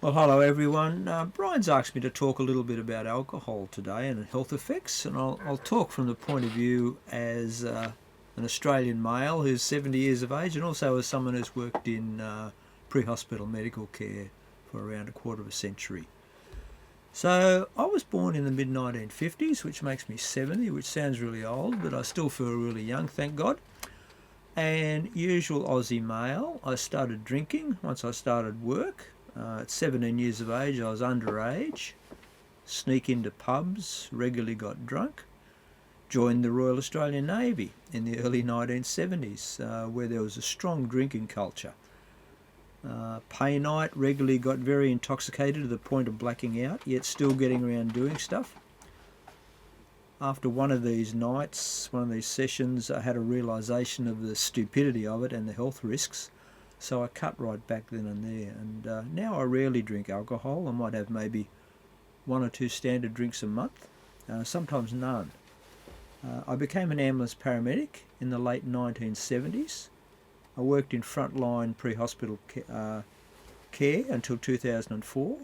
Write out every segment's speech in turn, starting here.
Well, hello everyone. Brian's asked me to talk a little bit about alcohol today and health effects, and I'll talk from the point of view as an Australian male who's 70 years of age, and also as someone who's worked in pre-hospital medical care for around a quarter of a century. So I was born in the mid-1950s, which makes me 70, which sounds really old, but I still feel really young, thank God. And usual Aussie male, I started drinking once I started work. At 17 years of age, I was underage, sneak into pubs, regularly got drunk, joined the Royal Australian Navy in the early 1970s, where there was a strong drinking culture. Pay night, regularly got very intoxicated to the point of blacking out, yet still getting around doing stuff. After one of these nights, one of these sessions, I had a realisation of the stupidity of it and the health risks. So I cut right back then and there, and now I rarely drink alcohol. I might have maybe one or two standard drinks a month, sometimes none. I became an ambulance paramedic in the late 1970s. I worked in frontline pre-hospital care until 2004.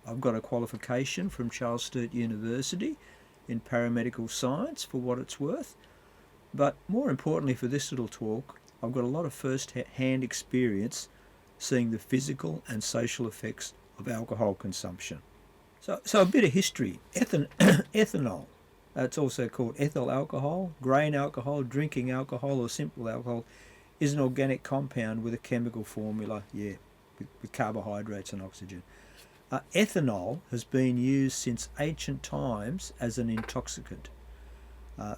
I've got a qualification from Charles Sturt University in paramedical science for what it's worth. But more importantly for this little talk, I've got a lot of first-hand experience seeing the physical and social effects of alcohol consumption. So a bit of history. Ethanol, it's also called ethyl alcohol, grain alcohol, drinking alcohol or simple alcohol, is an organic compound with a chemical formula, with carbohydrates and oxygen. Ethanol has been used since ancient times as an intoxicant.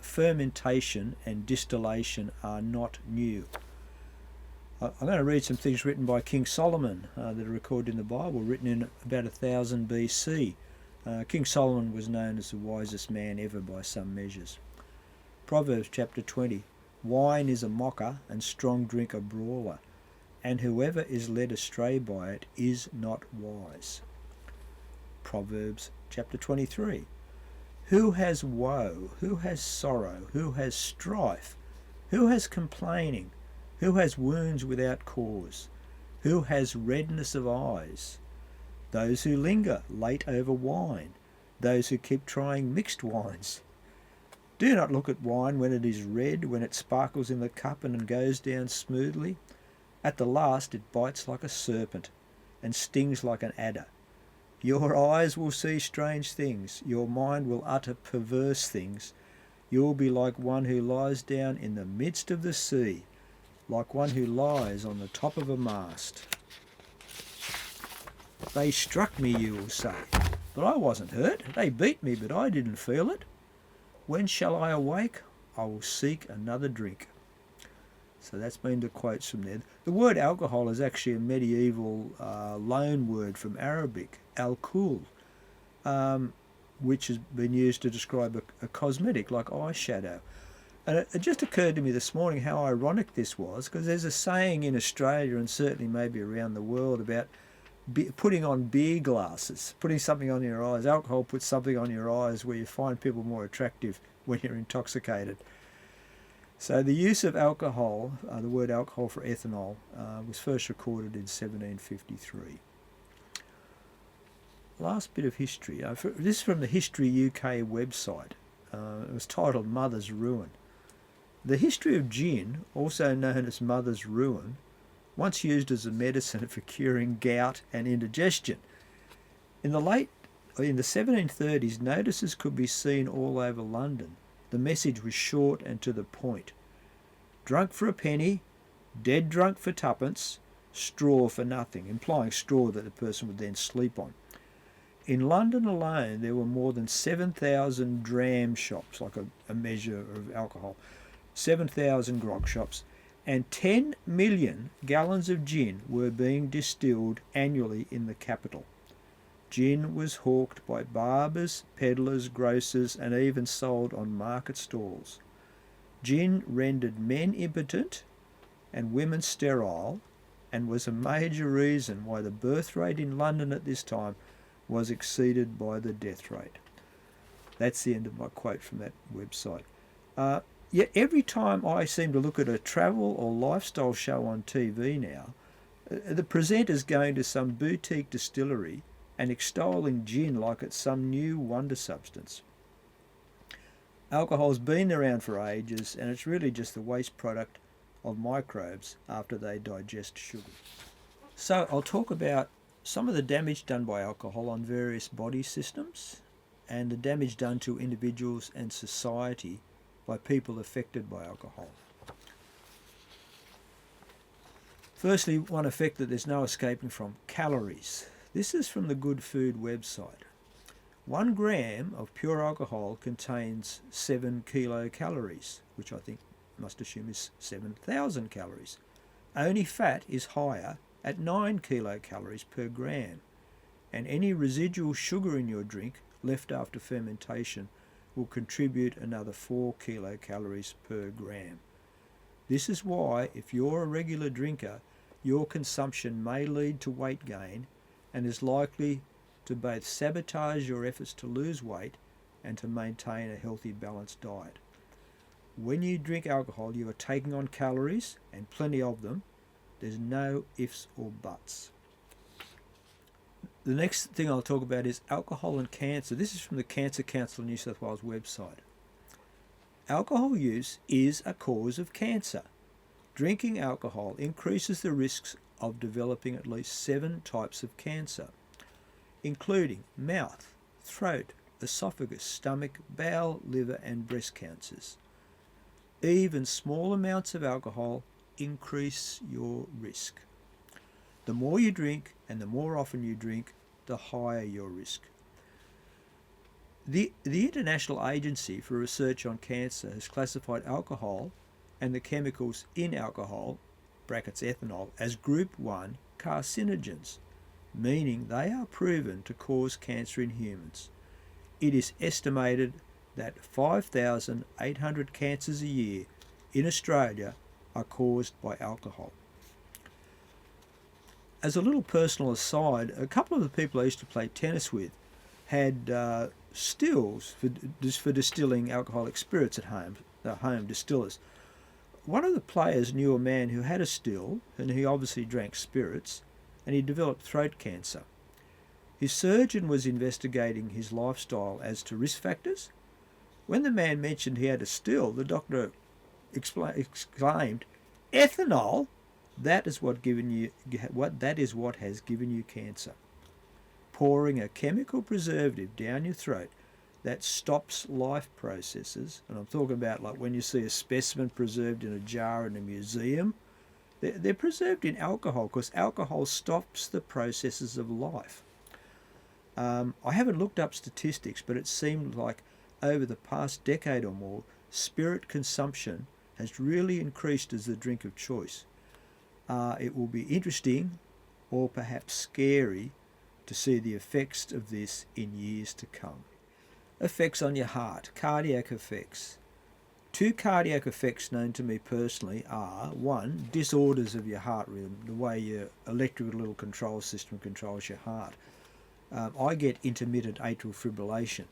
Fermentation and distillation are not new. I'm going to read some things written by King Solomon that are recorded in the Bible, written in about 1000 BC. King Solomon was known as the wisest man ever by some measures. Proverbs chapter 20. Wine is a mocker and strong drink a brawler, and whoever is led astray by it is not wise. Proverbs chapter 23. Who has woe? Who has sorrow? Who has strife? Who has complaining? Who has wounds without cause? Who has redness of eyes? Those who linger late over wine, those who keep trying mixed wines. Do not look at wine when it is red, when it sparkles in the cup and goes down smoothly. At the last it bites like a serpent and stings like an adder. Your eyes will see strange things, your mind will utter perverse things. You will be like one who lies down in the midst of the sea, like one who lies on the top of a mast. They struck me, you will say, but I wasn't hurt. They beat me, but I didn't feel it. When shall I awake? I will seek another drink. So that's been the quotes from there. The word alcohol is actually a medieval loan word from Arabic, al-kul, which has been used to describe a cosmetic like eyeshadow. And it just occurred to me this morning how ironic this was, because there's a saying in Australia and certainly maybe around the world about putting on beer glasses, putting something on your eyes. Alcohol puts something on your eyes where you find people more attractive when you're intoxicated. So the use of alcohol, the word alcohol for ethanol, was first recorded in 1753. Last bit of history. This is from the History UK website. It was titled Mother's Ruin. The history of gin, also known as Mother's Ruin, once used as a medicine for curing gout and indigestion. In the 1730s, notices could be seen all over London. The message was short and to the point. Drunk for a penny, dead drunk for twopence, straw for nothing, implying straw that the person would then sleep on. In London alone, there were more than 7,000 dram shops, like a measure of alcohol, 7,000 grog shops, and 10 million gallons of gin were being distilled annually in the capital. Gin was hawked by barbers, peddlers, grocers, and even sold on market stalls. Gin rendered men impotent and women sterile, and was a major reason why the birth rate in London at this time was exceeded by the death rate. That's the end of my quote from that website. Yet every time I seem to look at a travel or lifestyle show on TV now, The presenter's going to some boutique distillery and extolling gin like it's some new wonder substance. Alcohol's been around for ages, and it's really just the waste product of microbes after they digest sugar. So I'll talk about some of the damage done by alcohol on various body systems and the damage done to individuals and society by people affected by alcohol. Firstly, one effect that there's no escaping from: calories. This is from the Good Food website. 1 gram of pure alcohol contains 7 kilocalories, which I think must assume is 7,000 calories. Only fat is higher at 9 kilocalories per gram, and any residual sugar in your drink left after fermentation will contribute another 4 kilocalories per gram. This is why, if you're a regular drinker, your consumption may lead to weight gain and is likely to both sabotage your efforts to lose weight and to maintain a healthy, balanced diet. When you drink alcohol, you are taking on calories, and plenty of them. There's no ifs or buts. The next thing I'll talk about is alcohol and cancer. This is from the Cancer Council of New South Wales website. Alcohol use is a cause of cancer. Drinking alcohol increases the risks of developing at least 7 types of cancer, including mouth, throat, esophagus, stomach, bowel, liver and breast cancers. Even small amounts of alcohol increase your risk. The more you drink and the more often you drink, the higher your risk. The International Agency for Research on Cancer has classified alcohol and the chemicals in alcohol, brackets ethanol, as Group 1 carcinogens, meaning they are proven to cause cancer in humans. It is estimated that 5,800 cancers a year in Australia are caused by alcohol. As a little personal aside, a couple of the people I used to play tennis with had stills for distilling alcoholic spirits at home, home distillers. One of the players knew a man who had a still, and he obviously drank spirits, and he developed throat cancer. His surgeon was investigating his lifestyle as to risk factors. When the man mentioned he had a still, the doctor exclaimed, "Ethanol? That is what has given you cancer." Pouring a chemical preservative down your throat that stops life processes, and I'm talking about like when you see a specimen preserved in a jar in a museum, they're preserved in alcohol because alcohol stops the processes of life. I haven't looked up statistics, but it seemed like over the past decade or more, spirit consumption has really increased as the drink of choice. It will be interesting, or perhaps scary, to see the effects of this in years to come. Effects on your heart, cardiac effects. 2 cardiac effects known to me personally are: 1, disorders of your heart rhythm, the way your electrical little control system controls your heart. I get intermittent atrial fibrillation,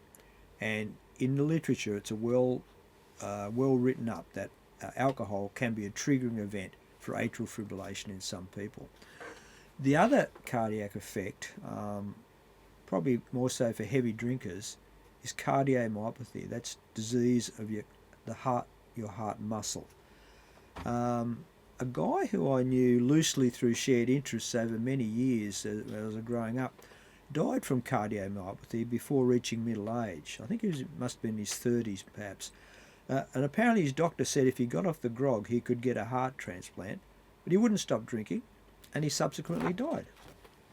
and in the literature it's a well written up that alcohol can be a triggering event for atrial fibrillation in some people. The other cardiac effect, probably more so for heavy drinkers, is cardiomyopathy. That's disease of your heart muscle. A guy who I knew loosely through shared interests over many years as I was growing up died from cardiomyopathy before reaching middle age. I think he must have been in his 30s perhaps. And apparently his doctor said if he got off the grog he could get a heart transplant, but he wouldn't stop drinking, and he subsequently died,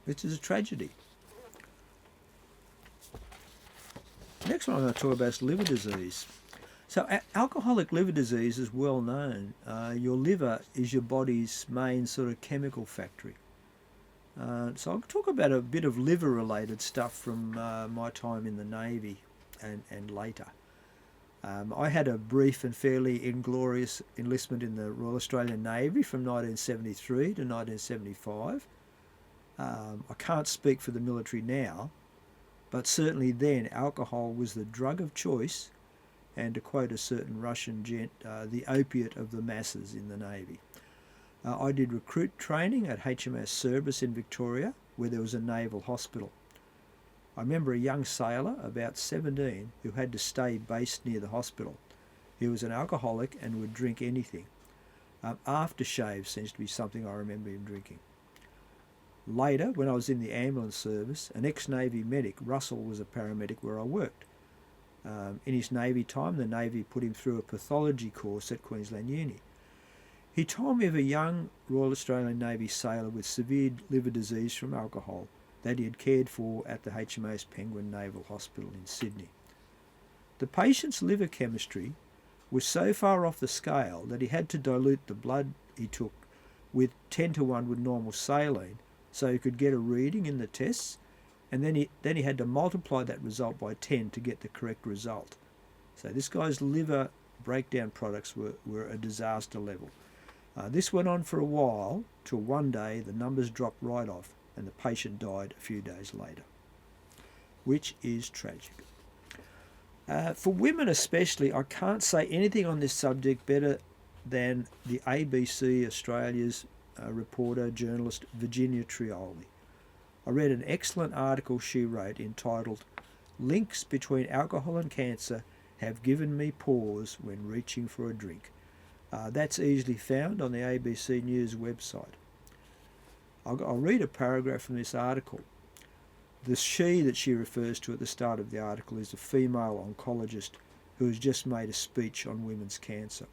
which is a tragedy. Next one I'm going to talk about is liver disease. So alcoholic liver disease is well known. Your liver is your body's main sort of chemical factory. So I'll talk about a bit of liver-related stuff from my time in the Navy and later. I had a brief and fairly inglorious enlistment in the Royal Australian Navy from 1973 to 1975. I can't speak for the military now, but certainly then alcohol was the drug of choice, and to quote a certain Russian gent, the opiate of the masses in the Navy. I did recruit training at HMAS Cerberus in Victoria, where there was a naval hospital. I remember a young sailor, about 17, who had to stay based near the hospital. He was an alcoholic and would drink anything. Aftershave seems to be something I remember him drinking. Later, when I was in the ambulance service, an ex-Navy medic, Russell, was a paramedic where I worked. In his Navy time, the Navy put him through a pathology course at Queensland Uni. He told me of a young Royal Australian Navy sailor with severe liver disease from alcohol that he had cared for at the HMAS Penguin Naval Hospital in Sydney. The patient's liver chemistry was so far off the scale that he had to dilute the blood he took with 10 to 1 with normal saline so he could get a reading in the tests, and then he had to multiply that result by 10 to get the correct result. So this guy's liver breakdown products were a disaster level. This went on for a while, till one day the numbers dropped right off and the patient died a few days later, which is tragic. For women especially, I can't say anything on this subject better than the ABC Australia's reporter, journalist Virginia Trioli. I read an excellent article she wrote entitled "Links Between Alcohol and Cancer Have Given Me Pause When Reaching for a Drink." That's easily found on the ABC News website. I'll read a paragraph from this article. The she that she refers to at the start of the article is a female oncologist who has just made a speech on women's cancer.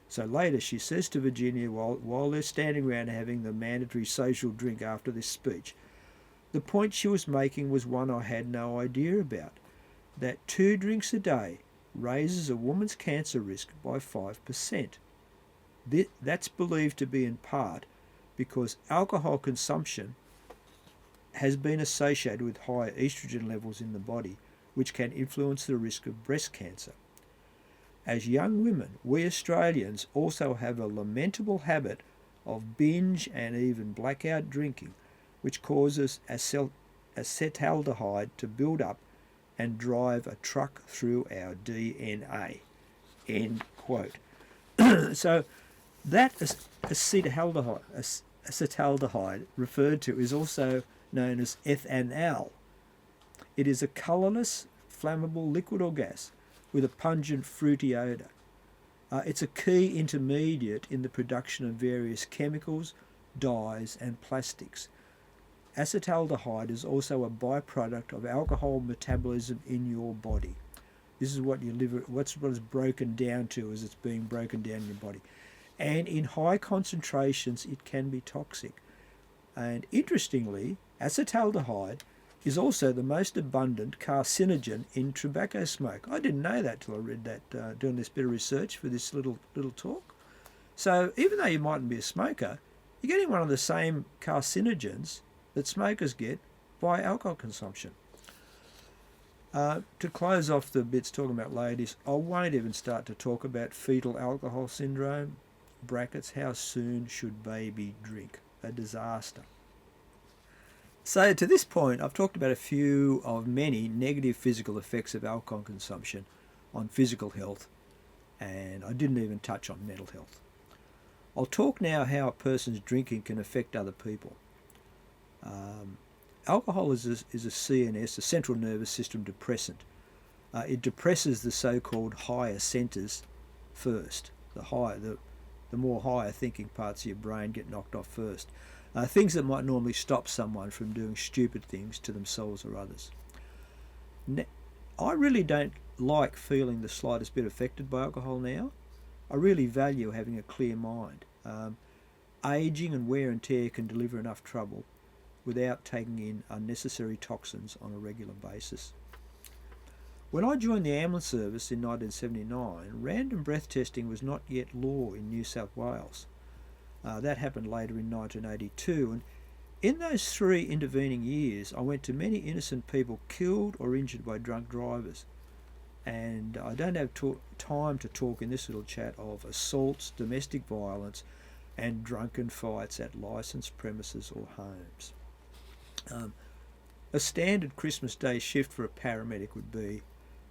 So later she says to Virginia while they're standing around having the mandatory social drink after this speech, the point she was making was one I had no idea about, that 2 drinks a day raises a woman's cancer risk by 5%. That's believed to be in part because alcohol consumption has been associated with higher estrogen levels in the body, which can influence the risk of breast cancer. As young women, we Australians also have a lamentable habit of binge and even blackout drinking, which causes acetaldehyde to build up and drive a truck through our DNA. End quote. So that acetaldehyde referred to is also known as ethanal. It is a colourless, flammable liquid or gas with a pungent fruity odour. It's a key intermediate in the production of various chemicals, dyes and plastics. Acetaldehyde is also a byproduct of alcohol metabolism in your body. This is what your liver, what is broken down to as it's being broken down in your body. And in high concentrations, it can be toxic. And interestingly, acetaldehyde is also the most abundant carcinogen in tobacco smoke. I didn't know that till I read that, doing this bit of research for this little talk. So even though you mightn't be a smoker, you're getting one of the same carcinogens that smokers get by alcohol consumption. To close off the bits talking about ladies, I won't even start to talk about fetal alcohol syndrome, brackets, how soon should baby drink? A disaster. So to this point, I've talked about a few of many negative physical effects of alcohol consumption on physical health, and I didn't even touch on mental health. I'll talk now how a person's drinking can affect other people. Alcohol is a CNS, a central nervous system depressant. It depresses the so-called higher centres first. The more higher thinking parts of your brain get knocked off first. Things that might normally stop someone from doing stupid things to themselves or others. I really don't like feeling the slightest bit affected by alcohol now. I really value having a clear mind. Aging and wear and tear can deliver enough trouble without taking in unnecessary toxins on a regular basis. When I joined the ambulance service in 1979, random breath testing was not yet law in New South Wales. That happened later in 1982, and in those 3 intervening years I went to many innocent people killed or injured by drunk drivers. And I don't have time to talk in this little chat of assaults, domestic violence and drunken fights at licensed premises or homes. A standard Christmas Day shift for a paramedic would be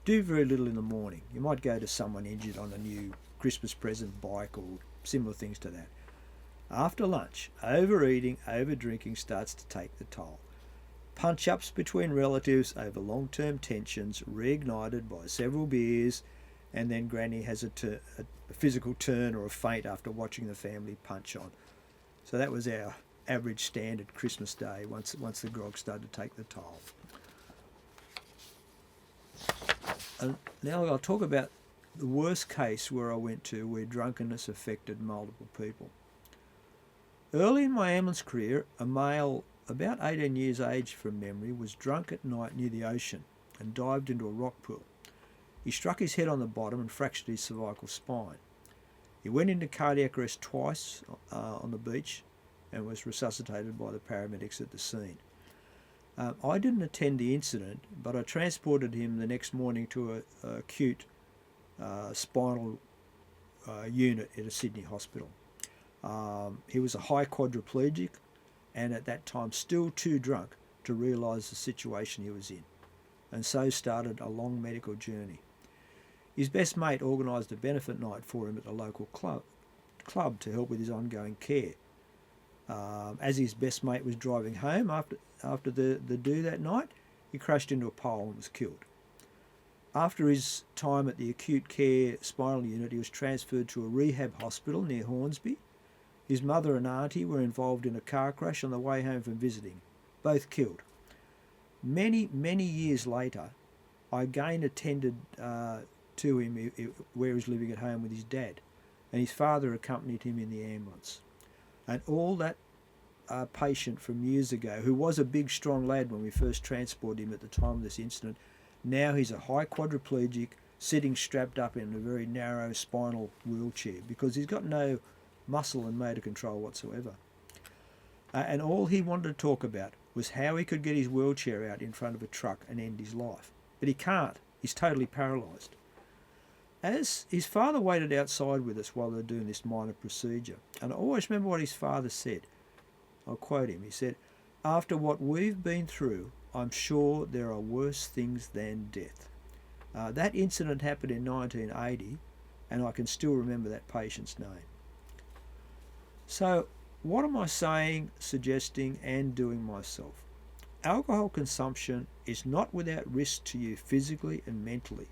do very little in the morning. You might go to someone injured on a new Christmas present bike or similar things to that. After lunch, overeating, overdrinking starts to take the toll. Punch-ups between relatives over long-term tensions reignited by several beers, and then Granny has a physical turn or a faint after watching the family punch on. So that was our average standard Christmas day once the grog started to take the toll. And now I'll talk about the worst case where I went to where drunkenness affected multiple people. Early in my ambulance career, a male about 18 years age from memory was drunk at night near the ocean and dived into a rock pool. He struck his head on the bottom and fractured his cervical spine. He went into cardiac arrest twice on the beach and was resuscitated by the paramedics at the scene. I didn't attend the incident, but I transported him the next morning to a acute spinal unit at a Sydney hospital. He was a high quadriplegic and at that time still too drunk to realise the situation he was in, and so started a long medical journey. His best mate organised a benefit night for him at the local club to help with his ongoing care. As his best mate was driving home after the do that night, he crashed into a pole and was killed. After his time at the acute care spinal unit, he was transferred to a rehab hospital near Hornsby. His mother and auntie were involved in a car crash on the way home from visiting, both killed. Many, many years later, I again attended to him where he was living at home with his dad, and his father accompanied him in the ambulance. And all that patient from years ago, who was a big, strong lad when we first transported him at the time of this incident, now he's a high quadriplegic, sitting strapped up in a very narrow spinal wheelchair because he's got no muscle and motor control whatsoever. And all he wanted to talk about was how he could get his wheelchair out in front of a truck and end his life. But he can't. He's totally paralysed. As his father waited outside with us while they were doing this minor procedure, and I always remember what his father said. I'll quote him. He said, "After what we've been through, I'm sure there are worse things than death." That incident happened in 1980, and I can still remember that patient's name. So, what am I saying, suggesting, and doing myself? Alcohol consumption is not without risk to you physically and mentally.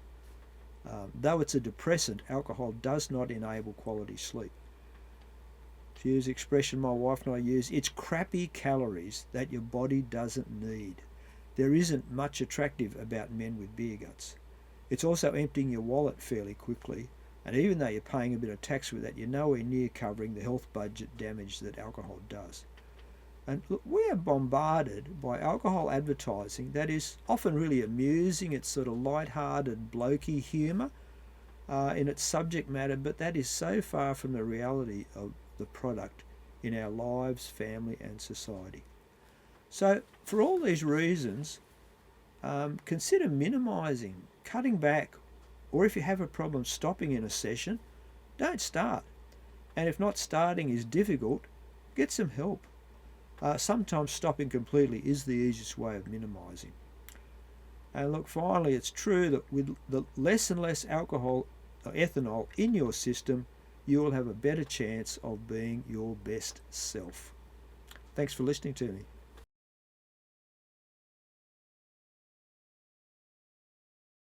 Though it's a depressant, alcohol does not enable quality sleep. To use the expression my wife and I use, it's crappy calories that your body doesn't need. There isn't much attractive about men with beer guts. It's also emptying your wallet fairly quickly, and even though you're paying a bit of tax with that, you're nowhere near covering the health budget damage that alcohol does. And look, we are bombarded by alcohol advertising that is often really amusing. It's sort of light-hearted, blokey humour in its subject matter, but that is so far from the reality of the product in our lives, family and society. So for all these reasons, consider minimising, cutting back, or if you have a problem stopping in a session, don't start. And if not starting is difficult, get some help. Sometimes stopping completely is the easiest way of minimising. And look, finally, it's true that with the less and less alcohol or ethanol in your system, you will have a better chance of being your best self. Thanks for listening to me.